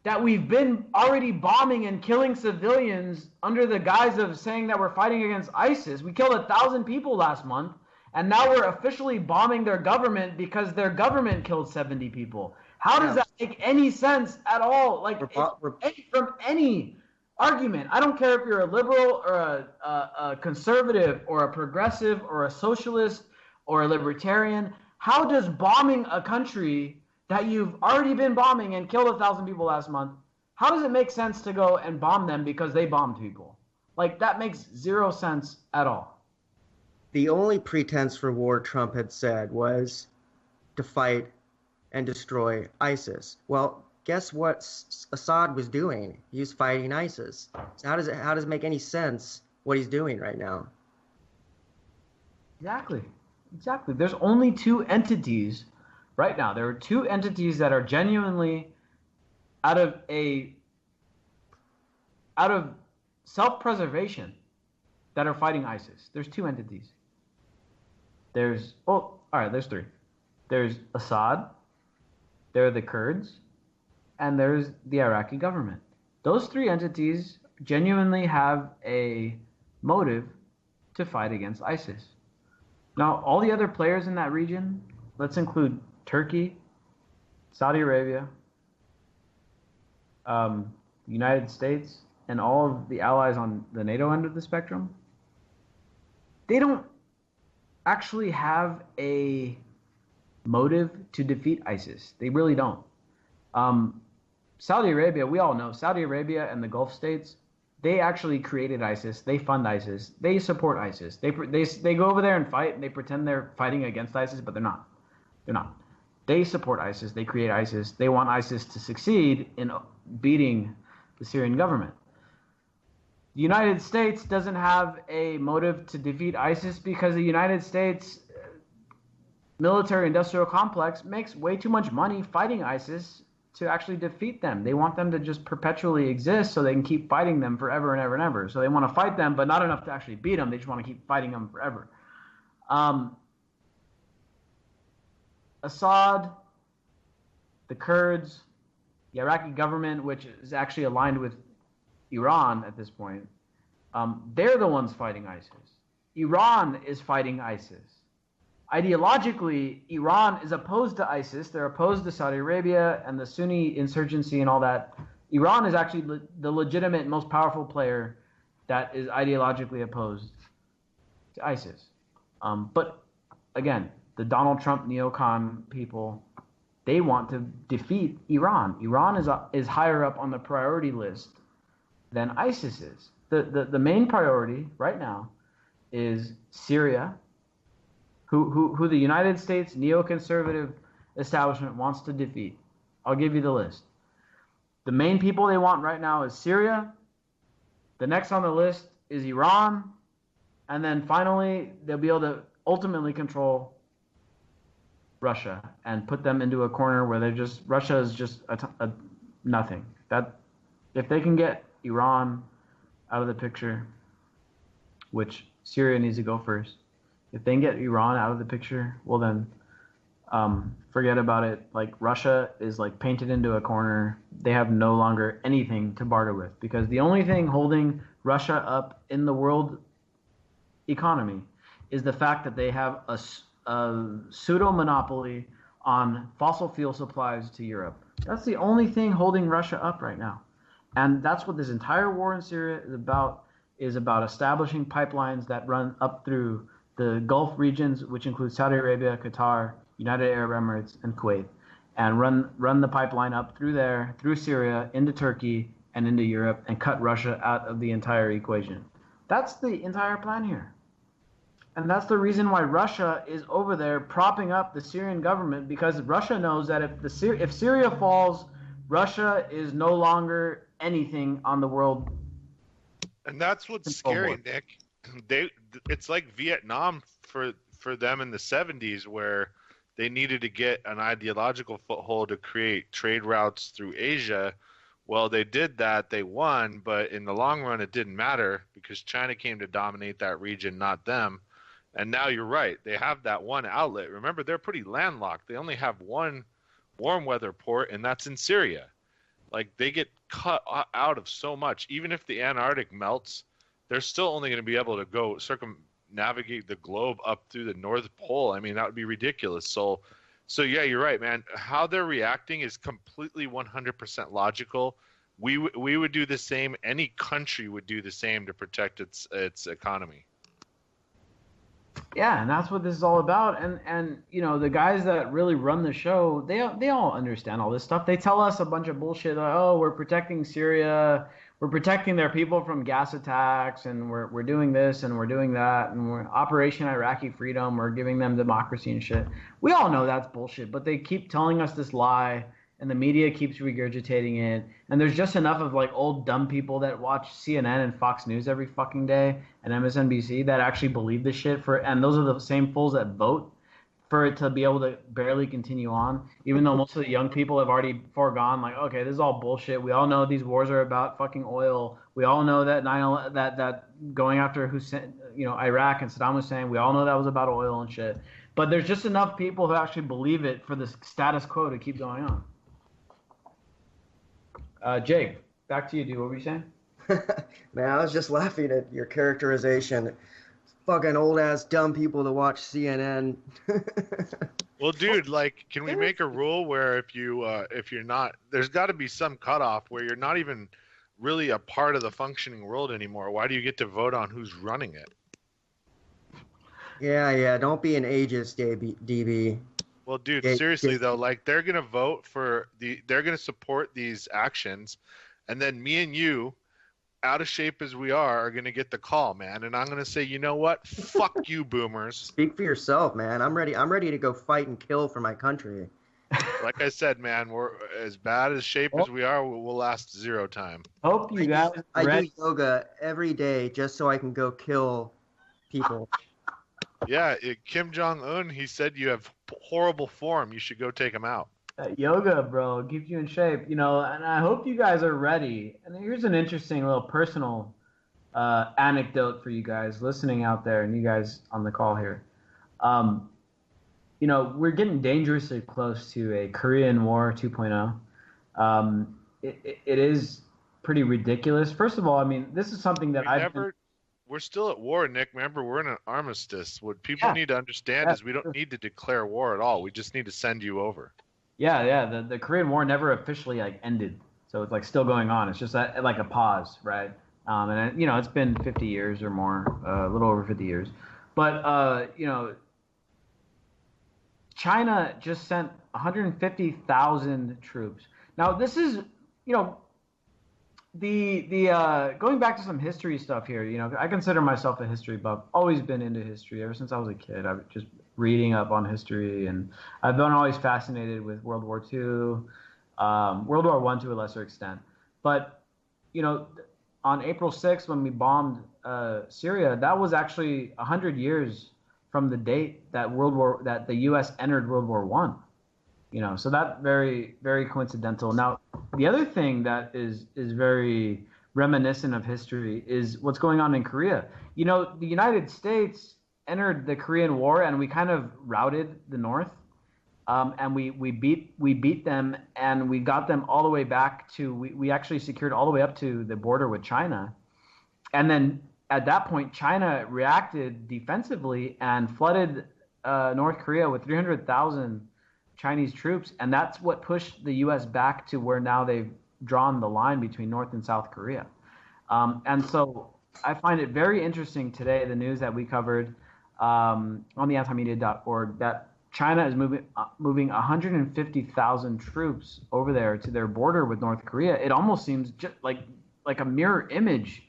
that we've been already bombing and killing civilians under the guise of saying that we're fighting against ISIS. We killed 1,000 people last month, and now we're officially bombing their government because their government killed 70 people. How does that make any sense at all? Like, from any argument, I don't care if you're a liberal or a conservative or a progressive or a socialist or a libertarian, how does bombing a country that you've already been bombing and killed 1,000 people last month, how does it make sense to go and bomb them because they bombed people? Like, that makes zero sense at all. The only pretense for war Trump had said was to fight and destroy ISIS. Well, guess what Assad was doing? He was fighting ISIS. So how does it make any sense what he's doing right now? Exactly. There's only two entities right now. There are two entities that are genuinely out of self-preservation that are fighting ISIS. There's two entities. There's three. There's Assad, there are the Kurds, and there's the Iraqi government. Those three entities genuinely have a motive to fight against ISIS. Now, all the other players in that region, let's include Turkey, Saudi Arabia, the United States, and all of the allies on the NATO end of the spectrum, they don't actually have a motive to defeat ISIS. They really don't. Saudi Arabia, we all know, Saudi Arabia and the Gulf states, they actually created ISIS. They fund ISIS. They support ISIS. They go over there and fight, and they pretend they're fighting against ISIS, but they're not. They're not. They support ISIS. They create ISIS. They want ISIS to succeed in beating the Syrian government. The United States doesn't have a motive to defeat ISIS because the United States military-industrial complex makes way too much money fighting ISIS to actually defeat them. They want them to just perpetually exist so they can keep fighting them forever and ever and ever. So they want to fight them, but not enough to actually beat them. They just want to keep fighting them forever. Assad, the Kurds, the Iraqi government, which is actually aligned with Iran at this point, they're the ones fighting ISIS. Iran is fighting ISIS. Ideologically, Iran is opposed to ISIS. They're opposed to Saudi Arabia and the Sunni insurgency and all that. Iran is actually the legitimate, most powerful player that is ideologically opposed to ISIS. But again, the Donald Trump neocon people, they want to defeat Iran. Iran is higher up on the priority list than ISIS is. The main priority right now is Syria, who the United States neoconservative establishment wants to defeat. I'll give you the list. The main people they want right now is Syria. The next on the list is Iran. And then finally, they'll be able to ultimately control Russia and put them into a corner where Russia is just a nothing. if they can get Iran out of the picture, which Syria needs to go first. If they can get Iran out of the picture, well then, forget about it. Like Russia is like painted into a corner. They have no longer anything to barter with because the only thing holding Russia up in the world economy is the fact that they have a pseudo monopoly on fossil fuel supplies to Europe. That's the only thing holding Russia up right now. And that's what this entire war in Syria is about establishing pipelines that run up through the Gulf regions, which include Saudi Arabia, Qatar, United Arab Emirates, and Kuwait, and run the pipeline up through there, through Syria, into Turkey, and into Europe, and cut Russia out of the entire equation. That's the entire plan here. And that's the reason why Russia is over there propping up the Syrian government, because Russia knows that if Syria falls, Russia is no longer anything on the world. And that's what's scary, Nick. It's like Vietnam for them in the 70s, where they needed to get an ideological foothold to create trade routes through Asia. Well, they did that, they won, but in the long run it didn't matter because China came to dominate that region, not them. And now you're right, they have that one outlet. Remember, they're pretty landlocked. They only have one warm weather port, and that's in Syria. Like, they get cut out of so much. Even if the Antarctic melts, they're still only going to be able to go circumnavigate the globe up through the North Pole. I mean, that would be ridiculous. So yeah, you're right, man. How they're reacting is completely 100% logical. We would do the same. Any country would do the same to protect its economy. Yeah, and that's what this is all about. And you know, the guys that really run the show, they all understand all this stuff. They tell us a bunch of bullshit. Like, oh, we're protecting Syria, we're protecting their people from gas attacks, and we're doing this and we're doing that, and we're Operation Iraqi Freedom, we're giving them democracy and shit. We all know that's bullshit, but they keep telling us this lie, and the media keeps regurgitating it. And there's just enough of like old dumb people that watch CNN and Fox News every fucking day and MSNBC that actually believe this shit and those are the same fools that vote for it to be able to barely continue on, even though most of the young people have already foregone, like, okay, this is all bullshit. We all know these wars are about fucking oil. We all know that that going after Hussein, Iraq and Saddam Hussein, we all know that was about oil and shit. But there's just enough people who actually believe it for the status quo to keep going on. Jake, back to you, dude. What were you saying? Man, I was just laughing at your characterization. Fucking old-ass dumb people that watch CNN. Well, dude, like, can we make a rule where if you're not, there's got to be some cutoff where you're not even really a part of the functioning world anymore. Why do you get to vote on who's running it? Yeah, don't be an ageist, DB. Well, dude, seriously though, like they're gonna vote they're gonna support these actions, and then me and you, out of shape as we are gonna get the call, man. And I'm gonna say, you know what? Fuck you, boomers. Speak for yourself, man. I'm ready to go fight and kill for my country. Like I said, man, we're as bad as shape as we are. We'll last 0 time. Hope you guys. I do yoga every day just so I can go kill people. Yeah, Kim Jong-un, he said you have horrible form. You should go take him out. Yoga, bro, keeps you in shape. And I hope you guys are ready. And here's an interesting little personal anecdote for you guys listening out there and you guys on the call here. We're getting dangerously close to a Korean War 2.0. It is pretty ridiculous. First of all, I mean, this is something that we're still at war, Nick. Remember, we're in an armistice. What people need to understand is we don't need to declare war at all. We just need to send you over. Yeah. The Korean War never officially ended, so it's still going on. It's just like a pause, right? And it's been 50 years or more, a little over 50 years. But China just sent 150,000 troops. Now this is the going back to some history stuff here, I consider myself a history buff. Always been into history ever since I was a kid. I've just reading up on history, and I've been always fascinated with World War II, World War I to a lesser extent. But on April 6th when we bombed Syria, that was actually 100 years from the date that the U.S. entered World War I. So that very, very coincidental. Now, The other thing that is very reminiscent of history is what's going on in Korea. You know, the United States entered the Korean War, and we kind of routed the North, and we beat them, and we got them all the way back to we actually secured all the way up to the border with China, and then at that point China reacted defensively and flooded North Korea with 300,000 Chinese troops, and that's what pushed the U.S. back to where now they've drawn the line between North and South Korea. And so I find it very interesting today, the news that we covered on the antimedia.org, that China is moving 150,000 troops over there to their border with North Korea. It almost seems just like a mirror image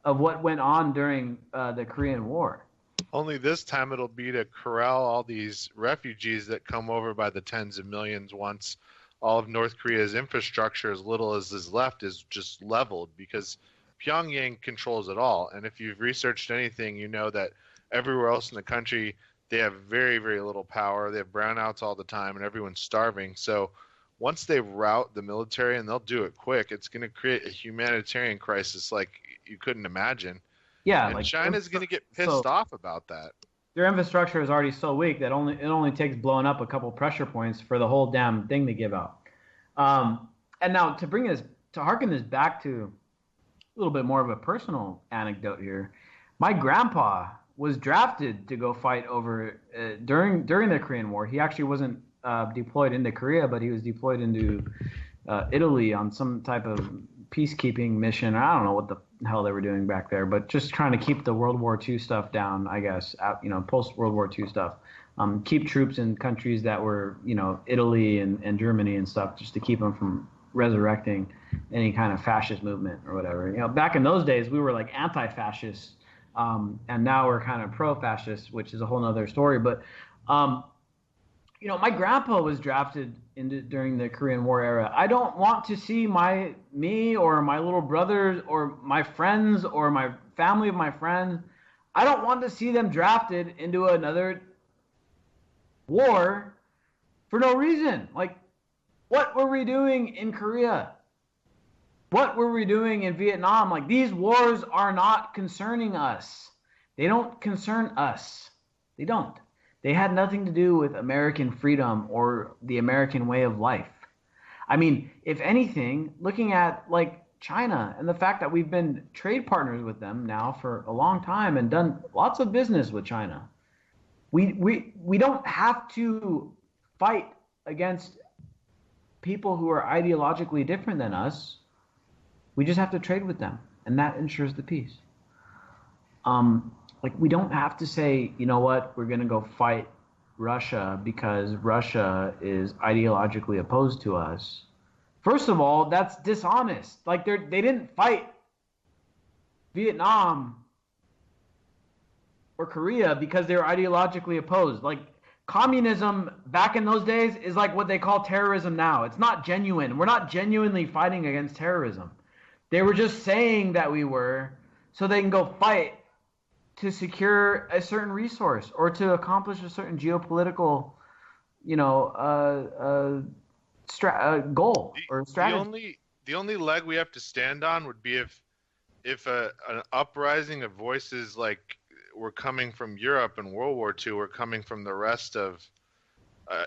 of what went on during the Korean War. Only this time it'll be to corral all these refugees that come over by the tens of millions once all of North Korea's infrastructure, as little as is left, is just leveled, because Pyongyang controls it all. And if you've researched anything, you know that everywhere else in the country, they have very, very little power. They have brownouts all the time, and everyone's starving. So once they rout the military, and they'll do it quick, it's going to create a humanitarian crisis like you couldn't imagine. Yeah, and like China's going to get pissed off about that. Their infrastructure is already so weak that it only takes blowing up a couple pressure points for the whole damn thing to give out. And now to harken this back to a little bit more of a personal anecdote here, my grandpa was drafted to go fight over during the Korean War. He actually wasn't deployed into Korea, but he was deployed into Italy on some type of peacekeeping mission. I don't know what the hell they were doing back there, but just trying to keep the World War II stuff down, I guess, post World War II stuff. Keep troops in countries that were, Italy and Germany and stuff, just to keep them from resurrecting any kind of fascist movement or whatever. Back in those days, we were like anti-fascist, and now we're kind of pro-fascist, which is a whole nother story. But, my grandpa was drafted during the Korean War era. I don't want to see me or my little brothers or my friends or my family of my friends. I don't want to see them drafted into another war for no reason. Like, what were we doing in Korea? What were we doing in Vietnam? Like, these wars are not concerning us. They don't concern us. They don't. They had nothing to do with American freedom or the American way of life. I mean, if anything, looking at like China and the fact that we've been trade partners with them now for a long time and done lots of business with China, we don't have to fight against people who are ideologically different than us. We just have to trade with them, and that ensures the peace. We don't have to say, you know what, we're going to go fight Russia because Russia is ideologically opposed to us. First of all, that's dishonest. Like, they didn't fight Vietnam or Korea because they were ideologically opposed. Like, communism back in those days is like what they call terrorism now. It's not genuine. We're not genuinely fighting against terrorism. They were just saying that we were so they can go fight to secure a certain resource or to accomplish a certain geopolitical, goal or strategy. The only leg we have to stand on would be if an uprising of voices like were coming from Europe in World War II were coming from the rest of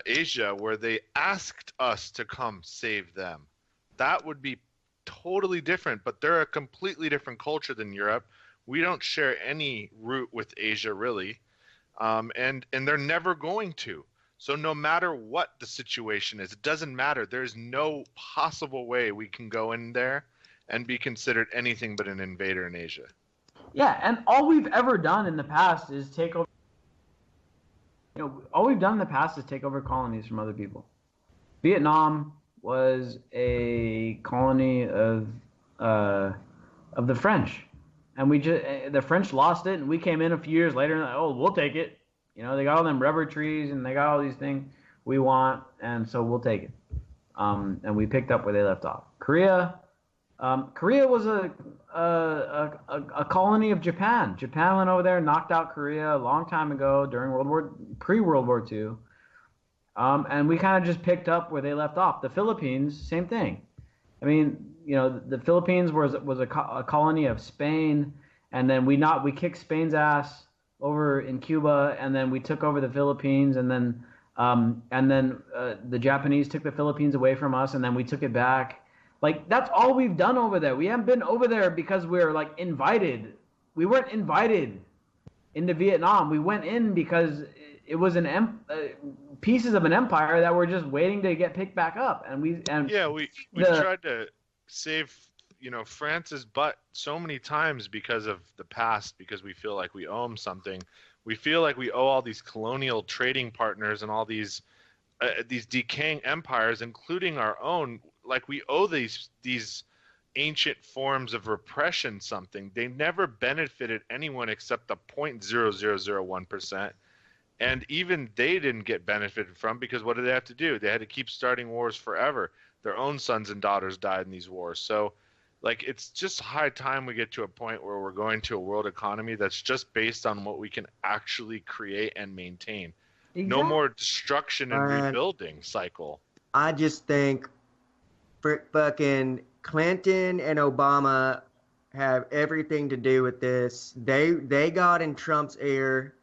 Asia, where they asked us to come save them. That would be totally different, but they're a completely different culture than Europe. We don't share any root with Asia, really, and they're never going to. So no matter what the situation is, it doesn't matter. There's no possible way we can go in there and be considered anything but an invader in Asia. Yeah, and all we've ever done in the past is take over. All we've done in the past is take over colonies from other people. Vietnam was a colony of the French. And the French lost it, and we came in a few years later, and like, we'll take it. They got all them rubber trees, and they got all these things we want, and so we'll take it. And we picked up where they left off. Korea was a colony of Japan. Japan went over there and knocked out Korea a long time ago during pre-World War II. And we kind of just picked up where they left off. The Philippines, same thing. I mean, the Philippines was a colony of Spain, and then we kicked Spain's ass over in Cuba, and then we took over the Philippines, and then the Japanese took the Philippines away from us, and then we took it back. Like, that's all we've done over there. We haven't been over there because we're like invited. We weren't invited into Vietnam. We went in because it was pieces of an empire that were just waiting to get picked back up. And we tried to save France's butt so many times because of the past, because we feel like we owe them something. We feel like we owe all these colonial trading partners and all these decaying empires, including our own. Like, we owe these ancient forms of repression something. They never benefited anyone except the 0.0001%. And even they didn't get benefited from, because what did they have to do? They had to keep starting wars forever. Their own sons and daughters died in these wars. So, like, it's just high time we get to a point where we're going to a world economy that's just based on what we can actually create and maintain. Exactly. No more destruction and rebuilding cycle. I just think fucking Clinton and Obama have everything to do with this. They got in Trump's ear,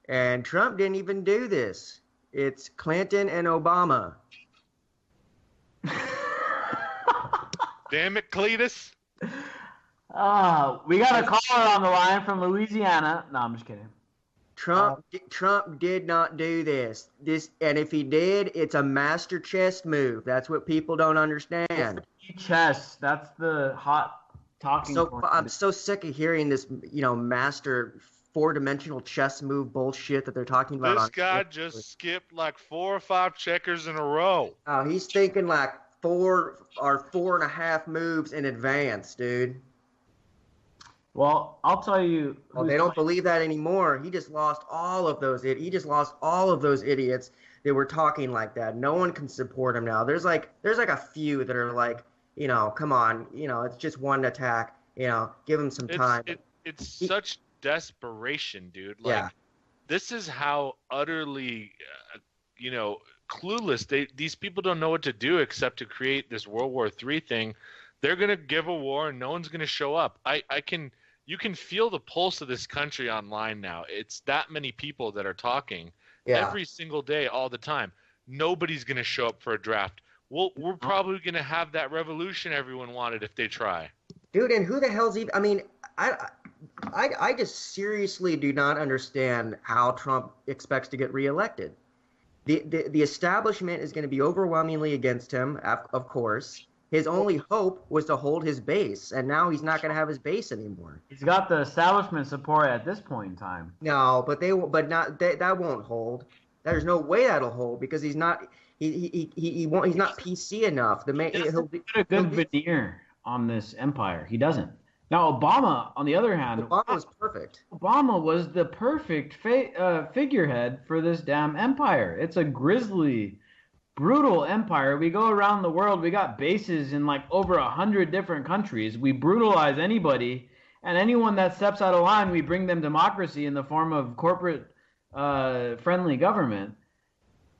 and Trump didn't even do this. It's Clinton and Obama. Damn it, Cletus. We got a caller on the line from Louisiana. No, I'm just kidding. Trump did not do this. And if he did, it's a master chess move. That's what people don't understand. Chess. That's the hot talking point. I'm so sick of hearing this, master 4-dimensional chess move bullshit that they're talking about. This guy just skipped like 4 or 5 checkers in a row. Oh, he's thinking like 4 or 4.5 moves in advance, dude. Well, I'll tell you. Well, they don't believe that anymore. He just lost all of those. He just lost all of those idiots that were talking like that. No one can support him now. There's like a few that are like, come on, it's just one attack. Give him some time. It's such desperation, dude. Like, this is how utterly, clueless these people don't know what to do except to create this World War III thing. They're gonna give a war and no one's gonna show up. You can feel the pulse of this country online now. It's that many people that are talking every single day, all the time. Nobody's going to show up for a draft. We're probably going to have that revolution everyone wanted if they try. Dude, and who the hell's even... I mean, I just seriously do not understand how Trump expects to get reelected. The establishment is going to be overwhelmingly against him, of course. His only hope was to hold his base, and now he's not going to have his base anymore. He's got the establishment support at this point in time. No, but that won't hold. There's no way that'll hold because he's not he's not PC enough. He'll put a good veneer on this empire. He doesn't. Now Obama, on the other hand, Obama was perfect. Obama was the perfect figurehead for this damn empire. It's a grisly, brutal empire. We go around the world. We got bases in like over 100 different countries. We brutalize anybody, and anyone that steps out of line, we bring them democracy in the form of corporate friendly government.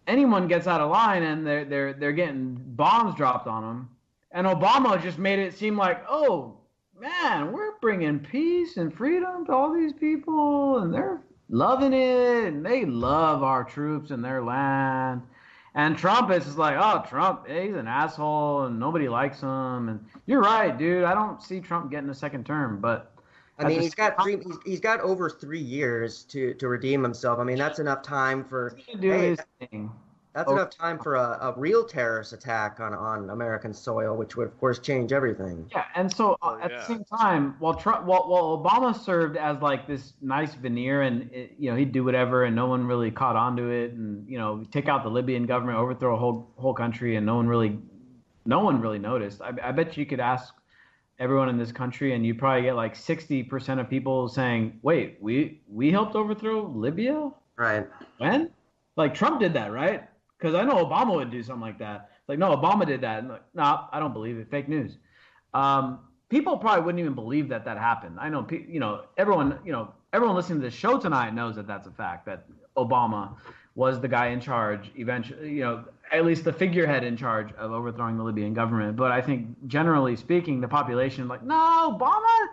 Anyone gets out of line, and they're getting bombs dropped on them. And Obama just made it seem like, oh man, we're bringing peace and freedom to all these people, and they're loving it, and they love our troops and their land. And Trump is just like, oh, Trump, he's an asshole, and nobody likes him. And you're right, dude. I don't see Trump getting a second term, but I mean, he's got over 3 years to redeem himself. I mean, that's enough time for his thing. That's enough time for a real terrorist attack on American soil, which would, of course, change everything. Yeah, and so at the same time, while Obama served as like this nice veneer, and he'd do whatever, and no one really caught on to it, and take out the Libyan government, overthrow a whole country, and no one really noticed. I bet you could ask everyone in this country, and you probably get like 60% of people saying, "Wait, we helped overthrow Libya? Right? When? Like Trump did that, right?" Because I know Obama would do something like that. It's like, no, Obama did that. And like, no, I don't believe it. Fake news. People probably wouldn't even believe that happened. I know, everyone listening to this show tonight knows that that's a fact, that Obama was the guy in charge eventually, at least the figurehead in charge of overthrowing the Libyan government. But I think generally speaking, the population like, no, Obama,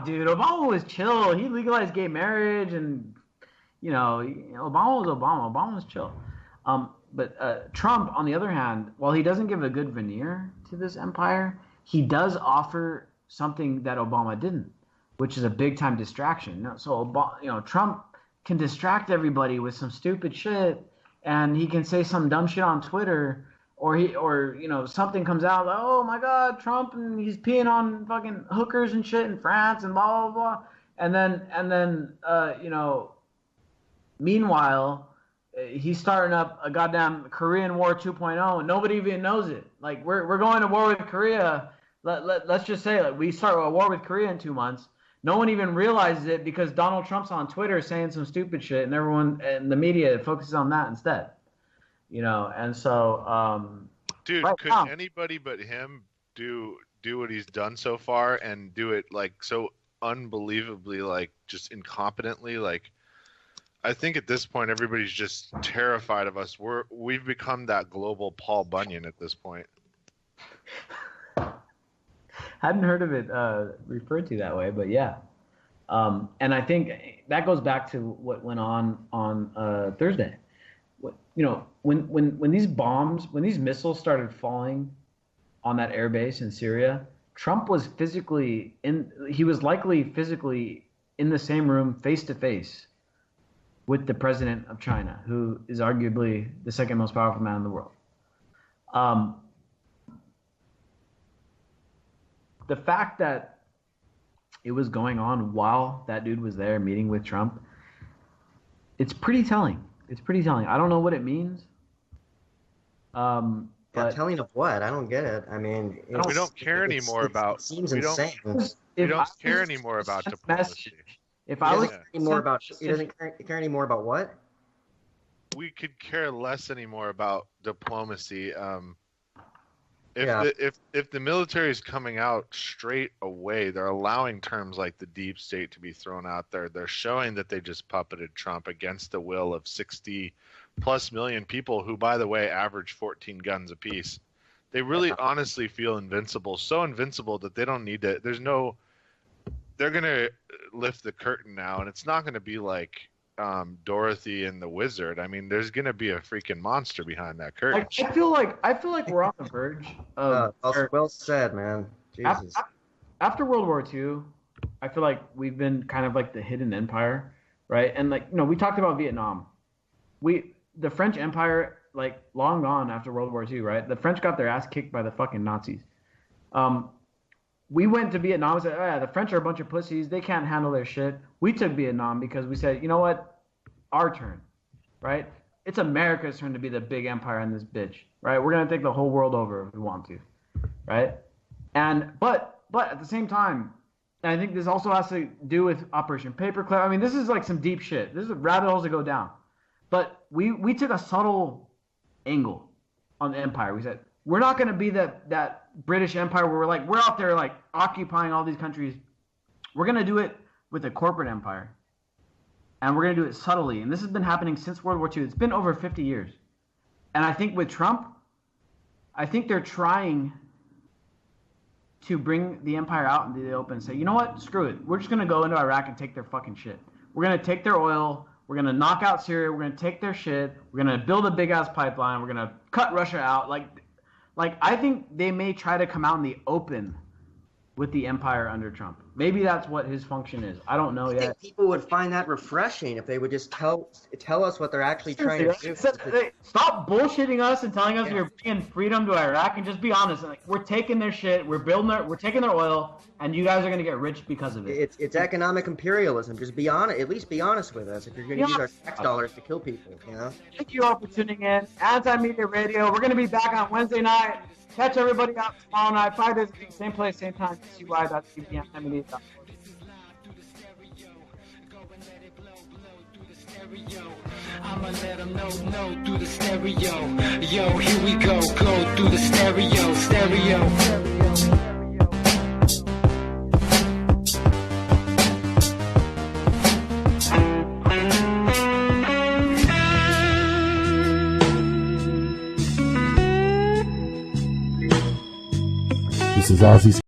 dude, Obama was chill. He legalized gay marriage, and Obama was Obama. Obama was chill. But Trump, on the other hand, while he doesn't give a good veneer to this empire, he does offer something that Obama didn't, which is a big time distraction. So Trump can distract everybody with some stupid shit, and he can say some dumb shit on Twitter, or something comes out, oh my God, Trump, and he's peeing on fucking hookers and shit in France and blah blah blah, and then meanwhile he's starting up a goddamn Korean War 2.0, and nobody even knows it. Like we're going to war with Korea. Let's just say we start a war with Korea in 2 months. No one even realizes it because Donald Trump's on Twitter saying some stupid shit, and everyone and the media focuses on that instead. And so dude, right could now, anybody but him do what he's done so far, and do it like so unbelievably, like just incompetently? Like, I think at this point everybody's just terrified of us. We've become that global Paul Bunyan at this point. Hadn't heard of it referred to that way, but yeah. And I think that goes back to what went on Thursday. When these missiles started falling on that airbase in Syria, Trump was likely physically in the same room face to face with the president of China, who is arguably the second most powerful man in the world. The fact that it was going on while that dude was there meeting with Trump, it's pretty telling. I don't know what it means. But telling of what? I don't get it. I mean, we don't care anymore about. It seems insane. We don't care anymore about diplomacy. If I was he doesn't care anymore about what? We could care less anymore about diplomacy. If the military is coming out straight away, they're allowing terms like the deep state to be thrown out there. They're showing that they just puppeted Trump against the will of 60 plus million people who, by the way, average 14 guns apiece. They really honestly feel invincible, so invincible that they don't need to. They're going to lift the curtain now, and it's not going to be like Dorothy and the Wizard. I mean, there's going to be a freaking monster behind that curtain. I feel like we're on the verge of. Well said, man. Jesus. After World War II, I feel like we've been kind of like the hidden empire, right? And we talked about Vietnam. The French Empire, long gone after World War II, right? The French got their ass kicked by the fucking Nazis. We went to Vietnam and said, oh yeah, the French are a bunch of pussies. They can't handle their shit. We took Vietnam because we said, you know what? Our turn, right? It's America's turn to be the big empire in this bitch, right? We're going to take the whole world over if we want to, right? But at the same time, and I think this also has to do with Operation Paperclip. I mean, this is like some deep shit. This is rabbit holes to go down. But we took a subtle angle on the empire. We said, we're not going to be that British Empire where we're out there occupying all these countries. We're going to do it with a corporate empire. And we're going to do it subtly. And this has been happening since World War II. It's been over 50 years. And I think with Trump, I think they're trying to bring the empire out into the open and say, you know what? Screw it. We're just going to go into Iraq and take their fucking shit. We're going to take their oil. We're going to knock out Syria. We're going to take their shit. We're going to build a big-ass pipeline. We're going to cut Russia out. I think they may try to come out in the open with the empire under Trump. Maybe that's what his function is. I don't know yet. I think people would find that refreshing if they would just tell us what they're actually trying to do. Stop bullshitting us and telling us you're bringing freedom to Iraq, and just be honest. We're taking their shit. We're taking their oil, and you guys are gonna get rich because of it. It's economic imperialism. Just be honest. At least be honest with us if you're gonna use our tax dollars to kill people. Thank you all for tuning in. Anti-Media Radio. We're gonna be back on Wednesday night. Catch everybody out tomorrow night, 5 days a week, same place, same time, CY.TV, anti-media.com. I'ma let them know through the stereo. Yo, here we go through the stereo. is Ozzy's